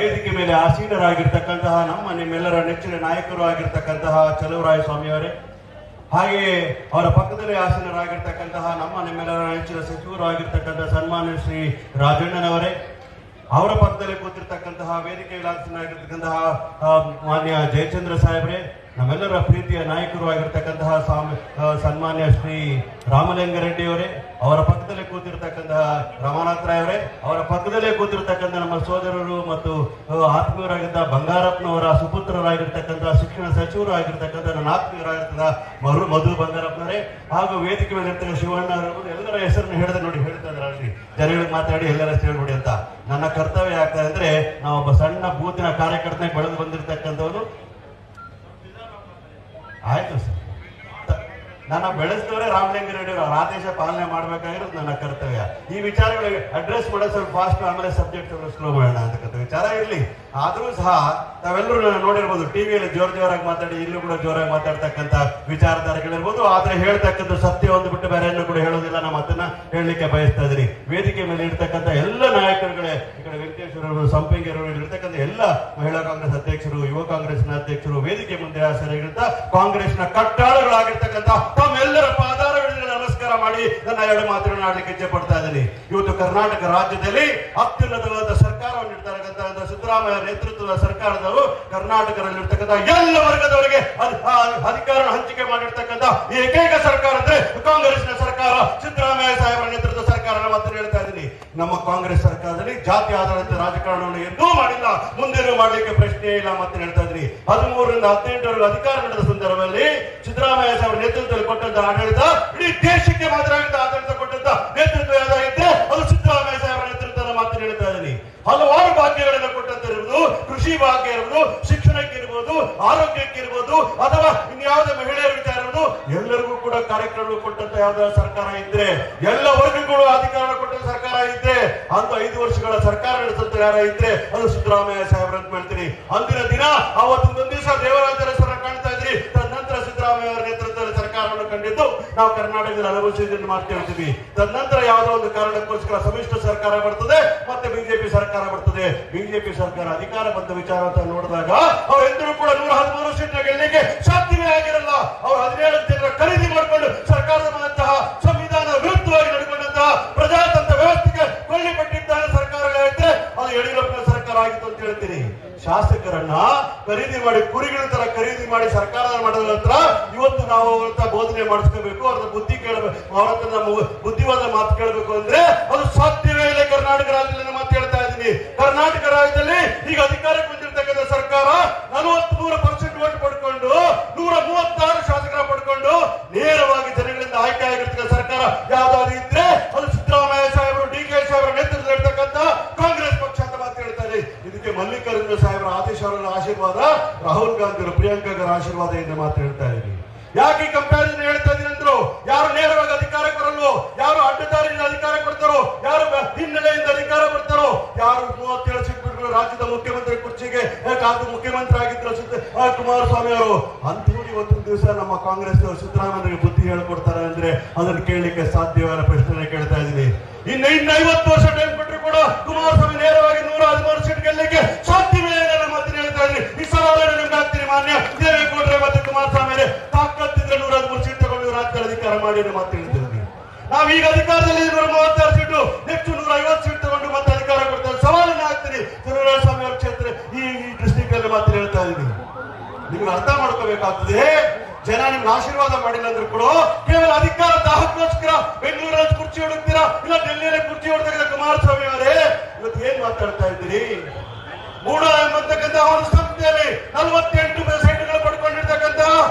ವೇದಿಕೆ ಮೇಲೆ ಆಸೀನರಾಗಿರ್ತಕ್ಕಂತಹ ನಿಮ್ಮೆಲ್ಲರ ನೆಚ್ಚಿನ ನಾಯಕರು ಆಗಿರ್ತಕ್ಕಂತಹ ಚಲುವರಾಯ ಸ್ವಾಮಿಯವರೇ, ಹಾಗೆಯೇ ಅವರ ಪಕ್ಕದಲ್ಲಿ ಆಸೀನರಾಗಿರ್ತಕ್ಕಂತಹ ನಿಮ್ಮೆಲ್ಲರ ನೆಚ್ಚಿನ ಸಚಿವರು ಆಗಿರ್ತಕ್ಕಂತಹ ಸನ್ಮಾನ್ಯ ಶ್ರೀ ರಾಜಣ್ಣನವರೇ, ಅವರ ಪಕ್ಕದಲ್ಲಿ ಕೂತಿರ್ತಕ್ಕಂತಹ ವೇದಿಕೆಯಲ್ಲಿ ಆಸೀನರಾಗಿರ್ತಕ್ಕಂತಹ ಮಾನ್ಯ ಜಯಚಂದ್ರ ಸಾಹೇಬ್ರೆ, ನಮ್ಮೆಲ್ಲರ ಪ್ರೀತಿಯ ನಾಯಕರು ಆಗಿರ್ತಕ್ಕಂತಹ ಸನ್ಮಾನ್ಯ ಶ್ರೀ ರಾಮಲಿಂಗಾರೆಡ್ಡಿಯವರೇ, ಅವರ ಪಕ್ಕದಲ್ಲೇ ಕೂತಿರ್ತಕ್ಕಂತಹ ರಮಾನಾಥ್ ರಾಯ್ ಅವರೇ, ಅವರ ಪಕ್ಕದಲ್ಲೇ ಕೂತಿರ್ತಕ್ಕಂಥ ನಮ್ಮ ಸೋದರರು ಮತ್ತು ಆತ್ಮೀಯರಾಗಿದ್ದ ಬಂಗಾರಪ್ಪನವರ ಸುಪುತ್ರರಾಗಿರ್ತಕ್ಕಂತಹ ಶಿಕ್ಷಣ ಸಚಿವರು ಆಗಿರ್ತಕ್ಕಂಥ ನನ್ನ ಆತ್ಮೀಯರಾಗಿರ್ತಕ್ಕಂಥ ಮಧು ಬಂಗಾರಪ್ಪನವರೇ, ಹಾಗೂ ವೇದಿಕೆ ಮೇಲೆ ಇರ್ತಕ್ಕಂಥ ಶಿವಣ್ಣ ಎಲ್ಲರ ಹೆಸರನ್ನು ಹೇಳ್ತಾ ನೋಡಿ, ಹೇಳ್ತಾ ಇದ್ರಲ್ಲಿ ಜನಗಳಿಗೆ ಮಾತಾಡಿ ಎಲ್ಲರ ಹೆಸರು ಹೇಳ್ಬಿಡಿ ಅಂತ. ನನ್ನ ಕರ್ತವ್ಯ ಆಗ್ತದೆ ಅಂದ್ರೆ ನಾವು ಒಬ್ಬ ಸಣ್ಣ ಬೂತಿನ ಕಾರ್ಯಕರ್ತನಾಗಿ ಬೆಳೆದು ಬಂದಿರತಕ್ಕಂಥವ್ರು. ಆಯ್ತು ಸರ್, ನನ್ನ ಬೆಳೆಸಿದವರೇ ರಾಮಲಿಂಗಾರೆಡ್ಡಿ ಅವರ ಆದೇಶ ಪಾಲನೆ ಮಾಡ್ಬೇಕಾಗಿರೋದು ನನ್ನ ಕರ್ತವ್ಯ. ಈ ವಿಚಾರಗಳಿಗೆ ಅಡ್ರೆಸ್ ಮಾಡೋದು ಸ್ವಲ್ಪ ಫಾಸ್ಟ್, ಆಮೇಲೆ ಸಬ್ಜೆಕ್ಟ್ ಸ್ಲೋ ಮಾಡೋಣ ಅಂತಕ್ಕಂಥ ವಿಚಾರ ಇರಲಿ. ಆದ್ರೂ ಸಹ ತಾವೆಲ್ಲರೂ ನೋಡಿರ್ಬೋದು, ಟಿವಿಯಲ್ಲಿ ಜೋರಾಗಿ ಮಾತಾಡಿ, ಇಲ್ಲೂ ಕೂಡ ಜೋರಾಗಿ ಮಾತಾಡ್ತಕ್ಕಂಥ ವಿಚಾರಧಾರೆಗಳಿರ್ಬೋದು. ಆದ್ರೆ ಹೇಳ್ತಕ್ಕಂಥ ಸತ್ಯ ಒಂದು ಬಿಟ್ಟು ಬೇರೆಯನ್ನು ಕೂಡ ಹೇಳೋದಿಲ್ಲ. ನಮ್ಮ ಅದನ್ನ ಹೇಳಲಿಕ್ಕೆ ಬಯಸ್ತಾ ಇದ್ದೀನಿ. ವೇದಿಕೆ ಮೇಲೆ ಇರ್ತಕ್ಕಂಥ ಎಲ್ಲ ನಾಯಕರುಗಳೇ, ಈ ಕಡೆ ವೆಂಕಟೇಶ್ವರರು, ಸಂಪಂಗಿಯವರು, ಇರ್ತಕ್ಕಂಥ ಎಲ್ಲ ಮಹಿಳಾ ಕಾಂಗ್ರೆಸ್ ಅಧ್ಯಕ್ಷರು, ಯುವ ಕಾಂಗ್ರೆಸ್ನ ಅಧ್ಯಕ್ಷರು, ವೇದಿಕೆ ಮುಂದೆ ಆಸರಿಗಿರ್ತ ಕಾಂಗ್ರೆಸ್ನ ಕಟ್ಟಾಳುಗಳಾಗಿರ್ತಕ್ಕಂಥ ತಮ್ಮೆಲ್ಲರ ಪಾದಾರಗಳಿಗೆ ನಮಸ್ಕಾರ ಮಾಡಿ ನನ್ನ ಎರಡು ಮಾತುಗಳನ್ನು ಆಡಲಿಕ್ಕೆ ಇಚ್ಛೆ ಪಡ್ತಾ ಇದ್ದೀನಿ. ಇವತ್ತು ಕರ್ನಾಟಕ ರಾಜ್ಯದಲ್ಲಿ ಅತ್ಯುನ್ನತವಾದ ಸರ್ಕಾರವನ್ನು ಇರ್ತಕ್ಕಂಥ ಸಿದ್ದರಾಮಯ್ಯ ನೇತೃತ್ವದ ಸರ್ಕಾರದವರು ಕರ್ನಾಟಕದಲ್ಲಿರ್ತಕ್ಕಂಥ ಎಲ್ಲ ವರ್ಗದವರಿಗೆ ಅಧಿಕಾರ ಹಂಚಿಕೆ ಮಾಡಿರ್ತಕ್ಕಂಥ ಏಕೈಕ ಸರ್ಕಾರ ಅಂದ್ರೆ ಕಾಂಗ್ರೆಸ್ನ ಸರ್ಕಾರ, ಸಿದ್ದರಾಮಯ್ಯ ಸಾಹೇಬರ ನೇತೃತ್ವದ ಸರ್ಕಾರ ಅಂತ ಹೇಳ್ತಾ ಇದ್ದೀನಿ. ನಮ್ಮ ಕಾಂಗ್ರೆಸ್ ಸರ್ಕಾರದಲ್ಲಿ ಜಾತಿ ಆಧಾರಿತ ರಾಜಕಾರಣವನ್ನು ಎಂದೂ ಮಾಡಿಲ್ಲ, ಮುಂದೇನೂ ಮಾಡಲಿಕ್ಕೆ ಪ್ರಶ್ನೆ ಇಲ್ಲ ಅಂತ ಹೇಳ್ತಾ ಇದ್ದೀನಿ. 13 ರಿಂದ 18 ಅಧಿಕಾರ ನಡೆದ ಸಂದರ್ಭದಲ್ಲಿ ಸಿದ್ದರಾಮಯ್ಯ ಸಾಹೇಬರ ನೇತೃತ್ವದಲ್ಲಿ ಕೊಟ್ಟಂತ ಆಡಳಿತ ಇಡೀ ದೇಶಕ್ಕೆ ಮಾದರಿಯಾಗಿದ್ದ ಆಡಳಿತ ಕೊಟ್ಟಂತ ನೇತೃತ್ವ ಯಾವ್ದಾಗಿದ್ರೆ ಅದು ಸಿದ್ದರಾಮಯ್ಯ ಸಾಹೇಬರ ನೇತೃತ್ವದ ಮಾತು ಹೇಳ್ತಾ ಇದ್ದೀನಿ. ಹಲವಾರು ಭಾಗ್ಯಗಳನ್ನು ಕೊಟ್ಟಂತಿರುವುದು, ಕೃಷಿ ಭಾಗ್ಯ ಇರುವುದು, ಶಿಕ್ಷಣಕ್ಕೆ ಇರ್ಬೋದು, ಆರೋಗ್ಯಕ್ಕೆ ಇರ್ಬೋದು, ಅಥವಾ ಇನ್ಯಾವುದೇ ಮಹಿಳೆಯರ ವಿಚಾರ ಇರುವುದು, ಎಲ್ಲರಿಗೂ ಕೂಡ ಕಾರ್ಯಕ್ರಮ ಕೊಟ್ಟಂತ ಯಾವ್ದಾದ್ರು ಸರ್ಕಾರ ಇದ್ರೆ, ಎಲ್ಲ ವರ್ಗಗಳು ಅಧಿಕಾರ ಕೊಟ್ಟ ಸರ್ಕಾರ ಇದ್ರೆ, ಅಂತ 5 ವರ್ಷಗಳ ಸರ್ಕಾರ ನಡೆಸುತ್ತ ಯಾರ ಇದ್ರೆ ಅದು ಸಿದ್ದರಾಮಯ್ಯ ಸಾಹೇಬ್ರ ಅಂತ ಹೇಳ್ತೀನಿ. ಅಂದಿನ ದಿನ ಅವತ್ತೊಂದೊಂದು ದಿವಸ ದೇವರಾಜ ಹೆಸರನ್ನ ಕಾಣ್ತಾ ಇದ್ರಿ, ತದನಂತರ ಸಿದ್ದರಾಮಯ್ಯ ಅವರ ನೇತೃತ್ವದ ಸರ್ಕಾರವನ್ನು ಕಂಡಿದ್ದು ನಾವು ಕರ್ನಾಟಕದಲ್ಲಿ ಅನುಭವಿಸಿದ್ದನ್ನು ಮಾಡ್ತಿರ್ತೀವಿ. ತದನಂತರ ಯಾವುದೋ ಒಂದು ಕಾರಣಕ್ಕೋಸ್ಕರ ಸಮ್ಮಿಶ್ರ ಸರ್ಕಾರ ಬರ್ತದೆ, ಮತ್ತೆ ಬಿಜೆಪಿ ಸರ್ಕಾರ ಬರ್ತದೆ. ಬಿಜೆಪಿ ಸರ್ಕಾರ ಅಧಿಕಾರ ಬಂದ ವಿಚಾರ ಅಂತ ನೋಡಿದಾಗ ಅವರೆಂದರೂ ಕೂಡ 113 ಸೀಟ್ ಗೆಲ್ಲಲಿಕ್ಕೆ ಸಾಧ್ಯವೇ ಆಗಿರಲ್ಲ. ಅವರು 17 ಜನರ ಖರೀದಿ ಮಾಡಿಕೊಂಡು ಸರ್ಕಾರದ ಸಂವಿಧಾನ ವಿರುದ್ಧವಾಗಿ ನಡ್ಕೊಂಡಂತಹ ಪ್ರಜಾತಂತ್ರ ವ್ಯವಸ್ಥೆಗೆ ಕೊಳ್ಳಿಪಟ್ಟಿದ್ದಾರೆ ಸರ್ಕಾರಗಳಿದ್ರೆ ಅದು ಯಡಿಯೂರಪ್ಪನ ಸರ್ಕಾರ ಆಗಿತ್ತು ಅಂತ ಹೇಳ್ತೀನಿ. ಶಾಸಕರನ್ನ ಖರೀದಿ ಮಾಡಿ, ಕುರಿಗಳ ತರ ಖರೀದಿ ಮಾಡಿ ಸರ್ಕಾರ ಮಾಡಿದ ನಂತರ ಇವತ್ತು ನಾವು ಅವ್ರ ಬೋಧನೆ ಮಾಡಿಸ್ಕೋಬೇಕು, ಅವ್ರ ಬುದ್ಧಿ ಕೇಳಬೇಕು, ಅವ್ರ ಹತ್ರ ನಮ್ಮ ಬುದ್ಧಿವಾದ ಮಾತು ಕೇಳಬೇಕು ಅಂದ್ರೆ ಅದು ಸಾಧ್ಯವೇ ಇಲ್ಲ. ಕರ್ನಾಟಕ ರಾಜ್ಯದಲ್ಲಿ ಮಾತು ಹೇಳ್ತಾ ಇದ್ದೀನಿ. ಕರ್ನಾಟಕ ರಾಜ್ಯದಲ್ಲಿ ಈಗ ಅಧಿಕಾರಕ್ಕೆ ಬಂದಿರತಕ್ಕಂಥ ಸರ್ಕಾರ 43% ಓಟ್ ಪಡ್ಕೊಂಡು 136 ಶಾಸಕರ ಪಡ್ಕೊಂಡು ನೇರವಾಗಿ ಜನಗಳಿಂದ ಆಯ್ಕೆ ಆಗಿರ್ತಕ್ಕಂಥ ಸರ್ಕಾರ ಯಾವ್ದಾದ್ರು ಇದ್ರೆ ಅದು ಸಿದ್ದರಾಮಯ್ಯ ಸಾಹೇಬರು, ಡಿ ಕೆ ಸಾಹೇಬರ ನೇತೃತ್ವದಲ್ಲಿ ಇರ್ತಕ್ಕಂಥ ಕಾಂಗ್ರೆಸ್ ಪಕ್ಷ ಅಂತ ಮಾತು ಹೇಳ್ತಾ ಇದೆ. ಇದಕ್ಕೆ ಮಲ್ಲಿಕಾರ್ಜುನ ಸಾಹೇಬರ ಆದೇಶವರ ಆಶೀರ್ವಾದ, ರಾಹುಲ್ ಗಾಂಧಿ ಅವರು, ಪ್ರಿಯಾಂಕಾ ಅವರ ಆಶೀರ್ವಾದ ಎಂದು ಮಾತು ಹೇಳ್ತಾ ಇದ್ದೀನಿ. ಯಾಕೆ ಕಂಪ್ಯಾರಿಸನ್ ಹೇಳ್ತಾ ಇದೀನಿ ಅಂದ್ರು, ಯಾರು ನೇರವಾಗಿ ಅಧಿಕಾರಕ್ಕೆ ಬರಲ್ವೋ, ಯಾರು ಅಡ್ಡದಾರಿಯಿಂದ ಅಧಿಕಾರ ಕೊಡ್ತಾರೋ, ಯಾರು ಹಿನ್ನೆಲೆಯಿಂದ ಅಧಿಕಾರ ಬರ್ತಾರೋ, ಯಾರು 37 ಸೀಟ್ ಬಿಟ್ಟು ರಾಜ್ಯದ ಮುಖ್ಯಮಂತ್ರಿ ಕುರ್ಚಿಗೆ ಮುಖ್ಯಮಂತ್ರಿ ಆಗಿದ್ರು ಕುಮಾರಸ್ವಾಮಿ ಅವರು, ಅಂಥವ್ರು ಇವತ್ತೊಂದು ದಿವಸ ನಮ್ಮ ಕಾಂಗ್ರೆಸ್ ಸಿದ್ದರಾಮಯ್ಯನಿಗೆ ಬುದ್ಧಿ ಹೇಳ್ಕೊಡ್ತಾರೆ ಅಂದ್ರೆ ಅದನ್ನು ಕೇಳಲಿಕ್ಕೆ ಸಾಧ್ಯವಾದ ಪ್ರಶ್ನೆ ಕೇಳ್ತಾ ಇದ್ದೀನಿ. ಇನ್ನು 50 ವರ್ಷ ಟೈಮ್ ಕೊಟ್ಟರು ಕೂಡ ಕುಮಾರಸ್ವಾಮಿ ನೇರವಾಗಿ 113 ಸೀಟ್ ಗೆಲ್ಲಲಿಕ್ಕೆ ಸಾಧ್ಯವೇ ಇಲ್ಲ ಮಾತನ್ನು ಹೇಳ್ತಾ ಇದ್ದೀನಿ. ಈ ಸವಾಲನ್ನು ನಿಮ್ಗೆ ಹಾಕ್ತೀನಿ. ಮಾನ್ಯ ದೇವೇಗೌಡರೆ ಮತ್ತೆ ಕುಮಾರಸ್ವಾಮಿ ತಾಕತ್ತಿದ್ರೆ 113 ಸೀಟ್ ತಗೊಂಡು ರಾಜ್ಯದ ಅಧಿಕಾರ ಮಾಡಿ ಮಾತು ಹೇಳ್ತಿದ್ವಿ. ನಾವೀಗ ಅಧಿಕಾರದಲ್ಲಿ 136 ಸೀಟು, ನೆಕ್ಸ್ಟ್ 150 ಸೀಟ್ ತಗೊಂಡು ಮತ್ತೆ ಅಧಿಕಾರ ಕೊಡ್ತಾರೆ. ಸವಾಲನ್ನು ಹಾಕ್ತೀನಿ. ಚಲುವರಾಯಸ್ವಾಮಿ ಅವರ ಕ್ಷೇತ್ರ ಈ ಡಿಸ್ಟ್ರಿಕ್ಟ್ ಅಲ್ಲಿ ಮಾತು ಹೇಳ್ತಾ ಇದ್ದೀನಿ. ನಿಮ್ಗೆ ಅರ್ಥ ಮಾಡ್ಕೋಬೇಕಾಗ್ತದೆ, ಜನ ನಿಮ್ಗೆ ಆಶೀರ್ವಾದ ಮಾಡಿಲ್ಲ ಅಂದ್ರೂ ಕೂಡ ಕೇವಲ ಅಧಿಕಾರ ದಾಹಕ್ಕೋಸ್ಕರ ಬೆಂಗಳೂರಲ್ಲಿ ಕುರ್ಚಿ ಹೊಡುತ್ತೀರಾ, ಇಲ್ಲ ಡೆಲ್ಲಿಯಲ್ಲಿ ಕುರ್ಚಿ ಹೊಡೆದಾಗ ಕುಮಾರಸ್ವಾಮಿ ಅವರೇ ಇವತ್ತು ಏನ್ ಮಾತಾಡ್ತಾ ಇದ್ದೀರಿ? 380 ಅವರ ಸಂಸ್ಥೆಯಲ್ಲಿ 48 ಸೈಟ್ಗಳು ಪಡ್ಕೊಂಡಿರ್ತಕ್ಕಂಥ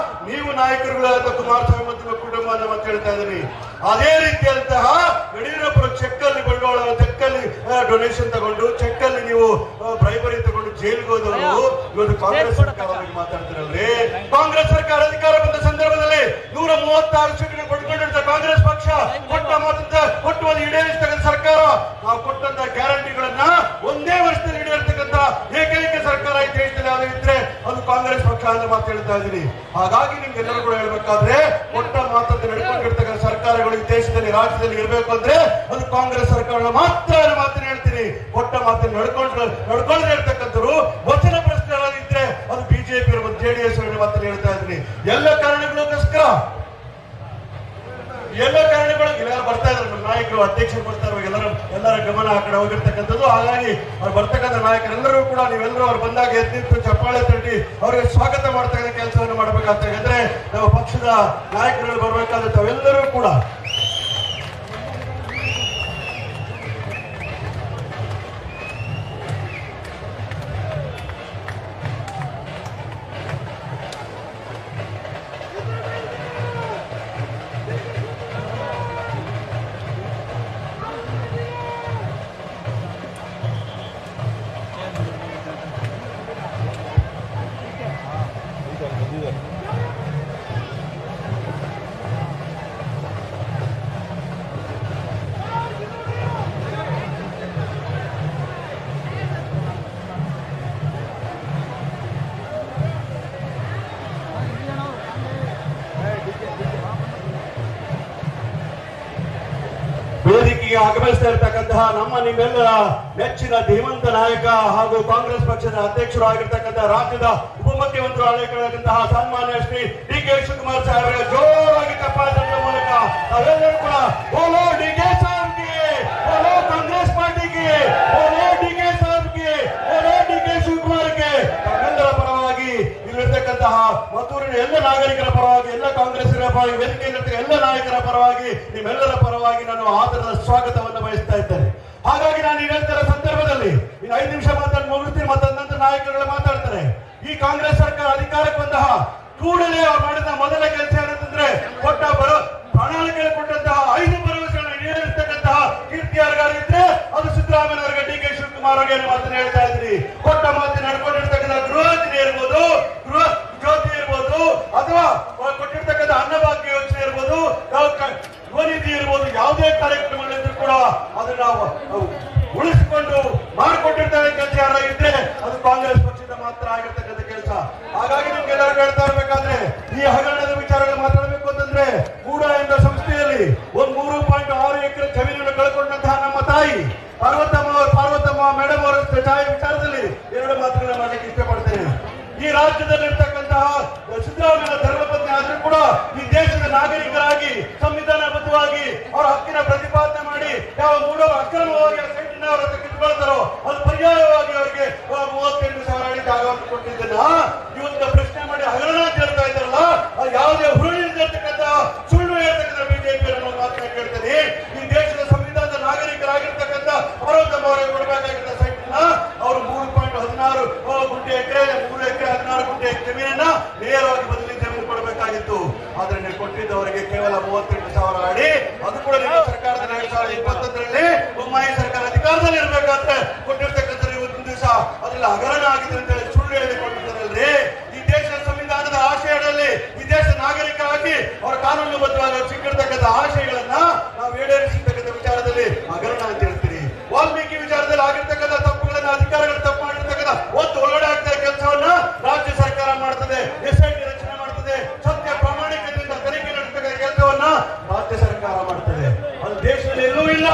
ನೀವು ನಾಯಕರುಗಳಾದ ಕುಮಾರಸ್ವಾಮಿ ಮತ್ತು ಕುಟುಂಬ ಅಂತ ಹೇಳ್ತಾ ಇದ್ದೀನಿ. ಅದೇ ರೀತಿಯಂತಹ ಯಡಿಯೂರಪ್ಪರ ಚೆಕ್ ಅಲ್ಲಿ ಬಂಡವಾಳ, ಚೆಕ್ ಅಲ್ಲಿ ಡೊನೇಷನ್ ತಗೊಂಡು, ಚೆಕ್ ಅಲ್ಲಿ ನೀವು ಬ್ರೈಬರಿ ತಗೊಂಡು ಜೈಲ್ಗೆ ಹೋದವರು ಇವತ್ತು ಕಾಂಗ್ರೆಸ್ ಸರ್ಕಾರ ಬಗ್ಗೆ ಮಾತಾಡ್ತಿರಲ್ರಿ. ಕಾಂಗ್ರೆಸ್ ಸರ್ಕಾರ ಅಧಿಕಾರ ಬಂದ ಸಂದರ್ಭದಲ್ಲಿ 136 ಸೀಟ್ಗಳು ಪಡ್ಕೊಂಡಿರ್ತ ಕಾಂಗ್ರೆಸ್ ಪಕ್ಷ ಕೊಟ್ಟು ಒಂದು ಈಡೇರಿಸ್ತಕ್ಕಂಥ ಸರ್ಕಾರ, ನಾವು ಕೊಟ್ಟಂತ ಗ್ಯಾರಂಟಿಗಳನ್ನ ಒಂದೇ ವರ್ಷದಲ್ಲಿ ಈಡೇರ್ತಕ್ಕಂಥ ಏಕೈಕ ಸರ್ಕಾರ ಈ ದೇಶದಲ್ಲಿ ಯಾವ್ದು ಇದ್ರೆ ಅದು ಕಾಂಗ್ರೆಸ್ ಪಕ್ಷ ಅಂತ ಮಾತು ಹೇಳ್ತಾ ಇದ್ದೀನಿ. ಹಾಗಾಗಿ ನಿಮ್ಗೆಲ್ಲರೂ ಕೂಡ ಹೇಳ್ಬೇಕಾದ್ರೆ ಕೊಟ್ಟ ಮಾತನ್ನು ನಡ್ಕೊಂಡಿರ್ತಕ್ಕಂಥ ಸರ್ಕಾರಗಳು ಈ ದೇಶದಲ್ಲಿ, ರಾಜ್ಯದಲ್ಲಿ ಇರಬೇಕು ಅಂದ್ರೆ ಅದು ಕಾಂಗ್ರೆಸ್ ಸರ್ಕಾರ ಮಾತ್ರ ಮಾತನ್ನು ಹೇಳ್ತೀನಿ. ಹೇಳ್ತೀನಿ, ಕೊಟ್ಟ ಮಾತನ್ನು ನಡ್ಕೊಂಡ್ರೆ ಇರ್ತಕ್ಕಂಥವ್ರು ವಚನ ಪ್ರಶ್ನೆಗಳಿದ್ರೆ ಅದು ಬಿಜೆಪಿ ಇರ್ಬೋದು, ಜೆಡಿಎಸ್ ಮಾತನ್ನು ಹೇಳ್ತಾ ಇದ್ದೀನಿ. ಎಲ್ಲ ಕಾರಣಗಳಿಗೋಸ್ಕರ ಎಲ್ಲರೂ ಬರ್ತಾ ಇದ್ದಾರೆ, ನಮ್ಮ ನಾಯಕರು ಅಧ್ಯಕ್ಷರು ಬರ್ತಾ ಇರುವಾಗ ಎಲ್ಲರ ಗಮನ ಆ ಕಡೆ ಹೋಗಿರ್ತಕ್ಕಂಥದ್ದು. ಹಾಗಾಗಿ ಅವ್ರು ಬರ್ತಕ್ಕಂಥ ನಾಯಕರೆಲ್ಲರೂ ಕೂಡ ನೀವೆಲ್ಲರೂ ಅವ್ರು ಬಂದಾಗ ಎದ್ದಿತ್ತು ಚಪ್ಪಾಳೆ ತಟ್ಟಿ ಅವರಿಗೆ ಸ್ವಾಗತ ಮಾಡ್ತಕ್ಕಂಥ ಕೆಲಸವನ್ನು ಮಾಡಬೇಕಾಗ್ತದೆ. ಯಾಕಂದ್ರೆ ನಮ್ಮ ಪಕ್ಷದ ನಾಯಕರುಗಳು ಬರ್ಬೇಕಾದ್ರೆ ತಾವೆಲ್ಲರೂ ಕೂಡ ವೇದಿಕೆಗೆ ಆಗಮಿಸ್ತಾ ಇರತಕ್ಕಂತಹ ನಮ್ಮ ನಿಮ್ಮೆಲ್ಲರ ನೆಚ್ಚಿನ ಧೀಮಂತ ನಾಯಕ ಹಾಗೂ ಕಾಂಗ್ರೆಸ್ ಪಕ್ಷದ ಅಧ್ಯಕ್ಷರು ಆಗಿರ್ತಕ್ಕಂತಹ ರಾಜ್ಯದ ಉಪಮುಖ್ಯಮಂತ್ರಿ ಆಗಿರ್ತಕ್ಕಂತಹ ಸನ್ಮಾನ್ಯ ಶ್ರೀ ಡಿ.ಕೆ. ಶಿವಕುಮಾರ್ ಸಾಹೇಬರ ಜೋರಾಗಿ ಚಪ್ಪಾಳೆ ಮೂಲಕ ನಾವೆಲ್ಲರೂ ಕೂಡ ಬೋಲೋ ಡಿ.ಕೆ. ಸಾಹೇಬ್ಗೆ, ಬೋಲೋ ಕಾಂಗ್ರೆಸ್ ಪಾರ್ಟಿಗೆ, ಬೋಲೋ ಡಿ.ಕೆ. ಸಾಹೇಬ್ಗೆ, ಬೋಲೋ ಡಿ.ಕೆ. ಶಿವಕುಮಾರ್ಗೆ ನಮ್ಮೆಲ್ಲರ ಪರವಾಗಿ ಇಲ್ಲಿರ್ತಕ್ಕಂತಹ ಮತ್ತೂರಿನ ಎಲ್ಲ ನಾಗರಿಕರ ಪರವಾಗಿ, ಎಲ್ಲ ಕಾಂಗ್ರೆಸ್ಸಿನ ಪರವಾಗಿ, ವೇದಿಕೆಯಲ್ಲಿರ್ತಕ್ಕ ಎಲ್ಲ ನಾಯಕರ ಪರವಾಗಿ, ನಿಮ್ಮೆಲ್ಲರ ಪರವಾಗಿ ನಾನು ಆದರದ ಸ್ವಾಗತವನ್ನು ಬಯಸ್ತಾ ಇದ್ದೇನೆ. ಹಾಗಾಗಿ ನಾನು ಈ ಹೇಳ್ತಿರೋ ಸಂದರ್ಭದಲ್ಲಿ ಇನ್ನು 5 ನಿಮಿಷ ಮಾತಾಡಿ ಮುಗಿಸ್ತೀನಿ, ಮತ್ತೊಂದು ನಂತರ ನಾಯಕರುಗಳು ಮಾತಾಡ್ತಾರೆ. ಈ ಕಾಂಗ್ರೆಸ್ ಸರ್ಕಾರ ಅಧಿಕಾರಕ್ಕೆ ಬಂತಹ ಕೂಡಲೇ ಅವ್ರು ಮಾಡಿದ ಮೊದಲ ಕೆಲಸ ಏನಂತಂದ್ರೆ ಪ್ರಣಾಳಿಕೆ ಕೊಟ್ಟಂತಹ 5 ಭರವಸೆಗಳನ್ನು ಈಡೇರಿಸತಕ್ಕಂತಹ ಕೀರ್ತಿ ಯಾರಿಗಾರಿದ್ರೆ ಅದು ಸಿದ್ದರಾಮಯ್ಯನವರಿಗೆ, ಡಿ.ಕೆ. ಶಿವಕುಮಾರ್ ಅವರಿಗೆ ಮಾತನ್ನು ಹೇಳ್ತಾ ಇದ್ದೀನಿ. ಕೊಟ್ಟ ಮಾತಿನ ನಡ್ಕೊಂಡಿರ್ತಕ್ಕಂಥ ಗೃಹ ಇರ್ಬೋದು, ಗೃಹ ಜ್ಯೋತಿ ಇರ್ಬೋದು, ಅಥವಾ ಕೊಟ್ಟಿರ್ತಕ್ಕಂಥ ಅನ್ನಭಾಗ್ಯ ಯೋಜನೆ ಇರ್ಬೋದು, ಧ್ವನಿಧಿ ಇರ್ಬೋದು, ಯಾವುದೇ ಕಾರ್ಯಕ್ರಮಗಳಿದ್ರು ಕೂಡ ಅದನ್ನ ಉಳಿಸಿಕೊಂಡು ಮಾಡಿಕೊಟ್ಟಿರ್ತಕ್ಕಂಥ ಕೆಲಸ ಯಾರಾಗಿದ್ರೆ ಅದು ಕಾಂಗ್ರೆಸ್ ಪಕ್ಷದ ಮಾತ್ರ ಆಗಿರ್ತಕ್ಕಂಥ ಕೆಲಸ. ಹಾಗಾಗಿ ನಿಮ್ಗೆಲ್ಲರೂ ಹೇಳ್ತಾ ಇರಬೇಕಾದ್ರೆ ಈ ಹಗರಣದ ವಿಚಾರಗಳು ಮಾತಾಡಬೇಕು ಅಂತಂದ್ರೆ ಕೂಡ ಎಂಬ ಸಂಸ್ಥೆಯಲ್ಲಿ 3.6 ಎಕರೆ ಜಮೀನನ್ನು ಕಳ್ಕೊಂಡಂತಹ ನಮ್ಮ ತಾಯಿ ಪಾರ್ವತಮ್ಮ ಮೇಡಮ್ ಅವರ ವಿಚಾರದಲ್ಲಿ 2 ಮಾತುಗಳನ್ನ ಮಾಡಲಿಕ್ಕೆ ಇಷ್ಟಪಡ್ತೇನೆ. ಈ ರಾಜ್ಯದಲ್ಲಿರ್ತಕ್ಕಂತಹ ಸಿದ್ದರಾಮಯ್ಯ ಧರ್ಮಪತ್ನಿ ಆದ್ರೂ ಕೂಡ ಈ ದೇಶದ ನಾಗರಿಕರಾಗಿ ಸಂವಿಧಾನಬದ್ಧವಾಗಿ ಅವರ ಹಕ್ಕಿನ ಪ್ರತಿಪಾದನೆ ಮಾಡಿ ಯಾವ ಮೂಢ ಅಕ್ರಮವಾಗಿ ಸೈಟಿನ ಅವರ ಕಿತ್ಕೊಳ್ತಾರೋ ಅದು ಪರ್ಯಾಯವಾಗಿ ಅವರಿಗೆ 38,000 ಅಡಿ ಜಾಗವನ್ನು ಕೊಟ್ಟಿದ್ದನ್ನ ಇವತ್ತು ಪ್ರಶ್ನೆ ಮಾಡಿ ಹಗರಣ ಅಂತ ಹೇಳ್ತಾ ಇದ್ದಾರಲ್ಲ, ಅದು ಯಾವುದೇ ಹುರುಳಿ ಇರ್ತಕ್ಕಂಥ ಸುಳ್ಳು ಹೇಳ್ತಕ್ಕಂಥ ಬಿಜೆಪಿ ಅನ್ನೋ ಮಾತನ್ನ ಕೇಳ್ತೇನೆ. ಈ ದೇಶದ ಸಂವಿಧಾನದ ನಾಗರಿಕರಾಗಿರ್ತಕ್ಕಂಥ ಪಾರ್ವತಮ್ಮ ಅವರಿಗೆ ಕೊಡಬೇಕಾಗಿದ್ದ ಸೈಟ್ನ ಅವರು 3.16 ಗುಂಟೆ ಎಕರೆ 3 ಎಕರೆ 16 ಗುಂಟೆ ಜಮೀನನ್ನ ನೇರವಾಗಿ ಬದಲಿ ಜಮೀನು ಕೊಡಬೇಕಾಗಿತ್ತು. ಆದ್ರೆ ನೀವು ಕೊಟ್ಟಿದ್ದವರಿಗೆ ಕೇವಲ 38,000 ಅಡಿ. ಅದು ಕೂಡ ನಿಮ್ಮ ಸರ್ಕಾರದ 2021ರಲ್ಲಿ ಬೊಮ್ಮಾಯಿ ಸರ್ಕಾರ ಅಧಿಕಾರದಲ್ಲಿ ಇರಬೇಕಾದ್ರೆ ಕೊಟ್ಟಿರ್ತಕ್ಕಂಥ ಇವತ್ತಿನ ದಿವಸ ಅದ್ರಲ್ಲಿ ಹಗರಣ ಆಗಿದೆ ಅಂತ ಹೇಳಿ ಸುಳ್ಳು ಹೇಳಿಕೊಂಡಿದ್ದಾರಲ್ರಿ. ಈ ದೇಶದ ಸಂವಿಧಾನದ ಆಶಯಗಳಲ್ಲಿ ಈ ದೇಶ ನಾಗರಿಕರಾಗಿ ಅವರ ಕಾನೂನುಬದ್ಧವಾಗಿ ಸಿಕ್ಕಿರ್ತಕ್ಕಂಥ ಆಶಯಗಳನ್ನ ನಾವು ಈಡೇರಿಸಿರ್ತಕ್ಕಂಥ ವಿಚಾರದಲ್ಲಿ ಹಗರಣ ಅಂತ ಹೇಳ್ತೀರಿ. ವಾಲ್ಮೀಕಿ ವಿಚಾರದಲ್ಲಿ ಆಗಿರ್ತಕ್ಕಂಥ ತಪ್ಪುಗಳನ್ನ ಅಧಿಕಾರಿಗಳು ತಪ್ಪು ಮಾಡಿರ್ತಕ್ಕಂಥ ಒಳಗಡೆ ಆಗ್ತಾ ಕೆಲಸವನ್ನ ರಾಜ್ಯ ಸರ್ಕಾರ ಮಾಡ್ತದೆ, ಎಸ್ಐಟಿ ರಚನೆ ಮಾಡ್ತದೆ, ಸತ್ಯ ಪ್ರಾಮಾಣಿಕತೆಯಿಂದ ತನಿಖೆ ನಡೆಸ್ತಕ್ಕಂಥ ಕೆಲಸವನ್ನ ರಾಜ್ಯ ಸರ್ಕಾರ ಮಾಡ್ತದೆ. ಅದು ದೇಶದಲ್ಲಿ ಎಲ್ಲೂ ಇಲ್ಲ.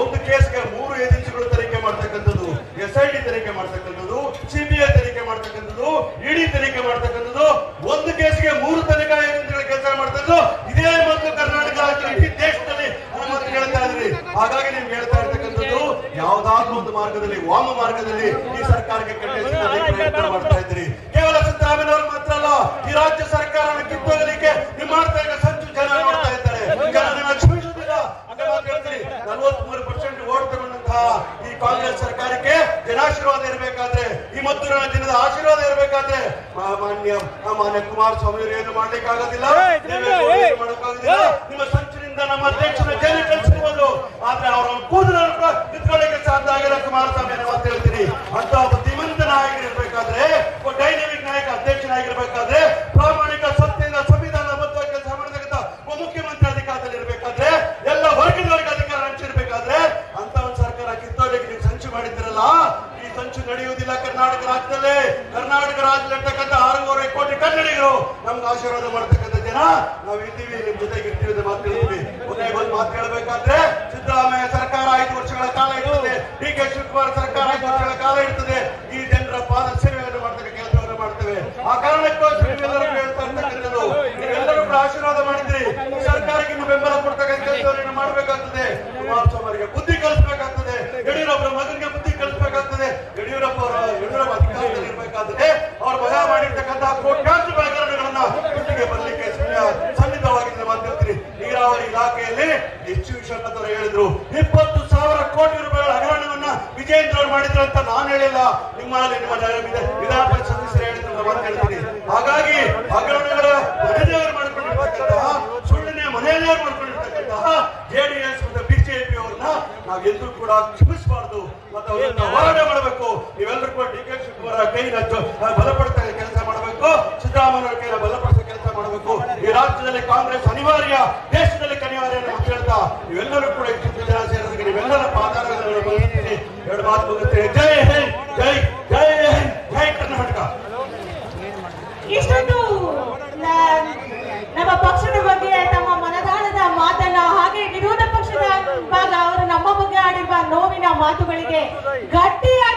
ಒಂದು ಕೇಸ್ಗೆ 3 ಏಜೆನ್ಸಿಗಳು ತನಿಖೆ ಮಾಡ್ತಕ್ಕಂಥದ್ದು, ಎಸ್ಐಟಿ ತನಿಖೆ ಮಾಡ್ತಕ್ಕಂಥದ್ದು, ಸಿಬಿಐ ತನಿಖೆ ಮಾಡ್ತಕ್ಕಂಥದ್ದು, ಇಡಿ ತನಿಖೆ ಮಾಡ್ತಕ್ಕಂಥದ್ದು, ಒಂದು ಕೇಸ್ಗೆ 3 ತನಿಖಾ ಏಜೆನ್ಸಿಗಳ ಕೆಲಸ ಮಾಡ್ತಕ್ಕಂಥದ್ದು ಇದೇ ಮೊದಲು ಕರ್ನಾಟಕ ರಾಜ್ಯ ಇಡೀ ದೇಶದಲ್ಲಿ ಹೇಳ್ತಾ ಇದ್ರಿ. ಹಾಗಾಗಿ ನೀವು ಹೇಳ್ತಾ ಇರ್ತಕ್ಕಂಥದ್ದು ಯಾವುದಾದ್ರೂ ಒಂದು ಮಾರ್ಗದಲ್ಲಿ, ವಾಮ ಮಾರ್ಗದಲ್ಲಿ ಈ ಸರ್ಕಾರಕ್ಕೆ ಪ್ರಯತ್ನ ಮಾಡ್ತಾ ಇದ್ರಿ. ಕೇವಲ ಸಿದ್ದರಾಮಯ್ಯನವರು ಮಾತ್ರ ಅಲ್ಲ, ಈ ರಾಜ್ಯ ಸರ್ಕಾರವನ್ನು ಕಿತ್ತೋಗಲಿಕ್ಕೆ ನೀವು ಮಾಡ್ತಾ ಇದ್ದ ಸಂಚು ಜನ ನೋಡ್ತಾ ಇದ್ದಾರೆ. ಜನ ಕ್ಷಮಿಸುವುದಿಲ್ಲ ಅಂತ ಹೇಳ್ತೀರಿ. 43% ವೋಟ್ ತಗೊಂಡಂತಹ ಈ ಕಾಂಗ್ರೆಸ್ ಸರ್ಕಾರಕ್ಕೆ ಜನಾಶೀರ್ವಾದ ಇರಬೇಕಾದ್ರೆ, ಈ ಮದ್ದೂರಿನ ಜನದ ಆಶೀರ್ವಾದ ಇರಬೇಕಾದ್ರೆ ಮಾನ್ಯ ಕುಮಾರಸ್ವಾಮಿ ಅವರು ಏನು ಮಾಡ್ಲಿಕ್ಕೆ ಆಗೋದಿಲ್ಲ, ಮಾಡೋಕ್ಕಾಗೋದಿಲ್ಲ. ನಿಮ್ಮ ಸಂಚಿನಿಂದ ನಮ್ಮ ಅಧ್ಯಕ್ಷನ ಜೈಲಿಗೆ ಕಳಿಸಿರ್ಬೋದು, ಆದ್ರೆ ಅವರ ಕೂದಲನ್ನು ಕೂಡ ಕಿತ್ಕೊಳ್ಳಿಕ್ಕೆ ಸಾಧ್ಯ ಆಗಿಲ್ಲ ಕುಮಾರಸ್ವಾಮಿ ಅಂತ ಹೇಳ್ತೀನಿ. ಅಂತ ಬುದ್ಧಿಮಂತ ನಾಯಕರು ಇರ್ಬೇಕಾದ್ರೆ, ಡೈನಮಿಕ್ ನಾಯಕ ಅಧ್ಯಕ್ಷನಾಗಿರ್ಬೇಕಾದ್ರೆ, ಪ್ರಾಮಾಣಿಕ ಸತ್ಯದಿಂದ ಸಂವಿಧಾನಬದ್ಧವಾಗಿ ಕೆಲಸ ಮಾಡತಕ್ಕಂಥ ಮುಖ್ಯಮಂತ್ರಿ ಅಧಿಕಾರದಲ್ಲಿ ಇರಬೇಕಾದ್ರೆ, ಎಲ್ಲ ವರ್ಗದವರಿಗೆ ಅಧಿಕಾರ ಹಂಚಿರ್ಬೇಕಾದ್ರೆ ಅಂತ ಒಂದು ಸರ್ಕಾರ ಕಿತ್ತೋಲಿಕ್ಕೆ ನೀವು ಸಂಚು ಮಾಡಿದ್ದೀರಲ್ಲ, ಈ ಸಂಚು ನಡೆಯುವುದಿಲ್ಲ ಕರ್ನಾಟಕ ರಾಜ್ಯದಲ್ಲೇ. ಕರ್ನಾಟಕ ರಾಜ್ಯದಲ್ಲಿರ್ತಕ್ಕಂಥ 6.5 ಕೋಟಿ ಕನ್ನಡಿಗರು ನಮ್ಗೆ ಆಶೀರ್ವಾದ ಮಾಡ್ತಕ್ಕಂಥ ಜನ ನಾವು ಇದ್ದೀವಿ, ನಿಮ್ ಜೊತೆಗೆ ಇರ್ತೀವಿ ಅಂತ ಮಾತು ಹೇಳ್ತೀವಿ. ಒಂದು ಮಾತು ಹೇಳ್ಬೇಕಾದ್ರೆ ಸಿದ್ದರಾಮಯ್ಯ ಸರ್ಕಾರ 5 ವರ್ಷಗಳ ಕಾಲ ಇರ್ತದೆ, ಡಿ.ಕೆ. ಶಿವಕುಮಾರ್ ಸರ್ಕಾರ 5 ವರ್ಷಗಳ ಕಾಲ ಇರ್ತದೆ. ಈ ಜನರ ಪಾದ ಸೇವೆಯನ್ನು ಮಾಡ್ತಕ್ಕ ಕೆಲಸವನ್ನು ಮಾಡ್ತೇವೆ. ಆ ಕಾರಣಕ್ಕೋಸ್ಕರ ನೀವೆಲ್ಲರೂ ಹೇಳ್ತಾ ಇರ್ತಕ್ಕಂಥದ್ದು, ನೀವೆಲ್ಲರೂ ಕೂಡ ಆಶೀರ್ವಾದ ಮಾಡಿದ್ರಿ. ಸರ್ಕಾರಕ್ಕೆ ಇನ್ನು ಬೆಂಬಲ ಕೊಡ್ತಕ್ಕಂಥ ಕೆಲಸವನ್ನು ಮಾಡಬೇಕಾಗ್ತದೆ. ಕುಮಾರಸ್ವಾಮಿ ಅವರಿಗೆ ಬುದ್ಧಿ ಕಲಿಸಬೇಕಾಗ್ತದೆ. ಯಡಿಯೂರಪ್ಪರ ಮಗನಿಗೆ ಬುದ್ಧಿ ಕಲಿಸಬೇಕಾಗ್ತದೆ. ಯಡಿಯೂರಪ್ಪ ಅಧಿಕಾರದಲ್ಲಿ ಇರಬೇಕಾದ್ರೆ ಅವ್ರ ಮಗ ಮಾಡಿರ್ತಕ್ಕಂತಹ ಕೋಟ್ಯಾಂತರ ಹಗರಣಗಳನ್ನ ಇಲ್ಲಿಗೆ ಬರ್ಲಿಕ್ಕೆ ಸನ್ನಿಧವಾಗಿದ್ದ ಮಾತಾಡ್ತೀನಿ. ನೀರಾವರಿ ಇಲಾಖೆಯಲ್ಲಿ ವಿಶ್ವನಾಥ್ ಹೇಳಿದ್ರು 20,000 ಕೋಟಿ ರೂಪಾಯಿಗಳ ಹಗರಣವನ್ನ ವಿಜಯೇಂದ್ರ ಅವರು ಮಾಡಿದ್ರು ಅಂತ ನಾನು ಹೇಳಿಲ್ಲ. ನಿಮ್ಮ ವಿಧಾನ ಪರಿಷತ್ ಸದಸ್ಯರು ಹೇಳಿದ್ರು ಅಂತ ಮಾತಾಡ್ತೀನಿ. ಹಾಗಾಗಿ ಹಗರಣಗಳ ಮನೆದೇವರು ಮಾಡ್ಕೊಂಡಿರ್ತಕ್ಕಂತಹ ಸುಳ್ಳಿನ ಮನೆಯವರು ಮಾಡ್ಕೊಂಡಿರ್ತಕ್ಕಂತಹ ಜೆಡಿಎಸ್ ಮತ್ತು ಬಿಜೆಪಿ ಅವ್ರನ್ನ ನಾವೆಂದೂ ಕೂಡ ಕ್ಷಮಿಸಬಾರ್ದು ಮತ್ತು ಅವರನ್ನ ಹೋರಾಟ ಮಾಡಬೇಕು. ನೀವೆಲ್ಲರೂ ಕೂಡ ಡಿ ಕೆ ಶಿವಕುಮಾರ್ ಕೈನ ಬಲಪಡಿಸ ಕೆಲಸ ಮಾಡಬೇಕು. ಸಿದ್ದರಾಮಯ್ಯ ಕೈನ ಬಲಪಡಿಸೋ ಕೆಲಸ ಮಾಡಬೇಕು. ಈ ರಾಜ್ಯದಲ್ಲಿ ಕಾಂಗ್ರೆಸ್ ಅನಿವಾರ್ಯ, ದೇಶದಲ್ಲಿ ಅನಿವಾರ್ಯ ಅಂತ ಹೇಳ್ತಾ ನೀವೆಲ್ಲರೂ ಕೂಡ ಇಷ್ಟು ಜನ ಸೇರೋದಕ್ಕೆ ನೀವೆಲ್ಲರ ಪಾದಾರಗಳನ್ನು ಬಳಸ್ತೀನಿ. 2 ಮಾತು ಮುಗಿಸ್ತೇನೆ. ಜೈ ಹಿಂದ್, ಜೈ ಜೈ ಹಿಂದ್, ಜೈ ಕರ್ನಾಟಕ. ಇಷ್ಟೊಂದು ನಮ್ಮ ಪಕ್ಷದ ಬಗ್ಗೆ ತಮ್ಮ ಮನದಾಳದ ಮಾತನ್ನ, ಹಾಗೆ ವಿರೋಧ ಪಕ್ಷದ ಭಾಗ ಅವರು ನಮ್ಮ ಬಗ್ಗೆ ಆಡಿರುವ ನೋವಿನ ಮಾತುಗಳಿಗೆ ಗಟ್ಟಿಯಾಗಿ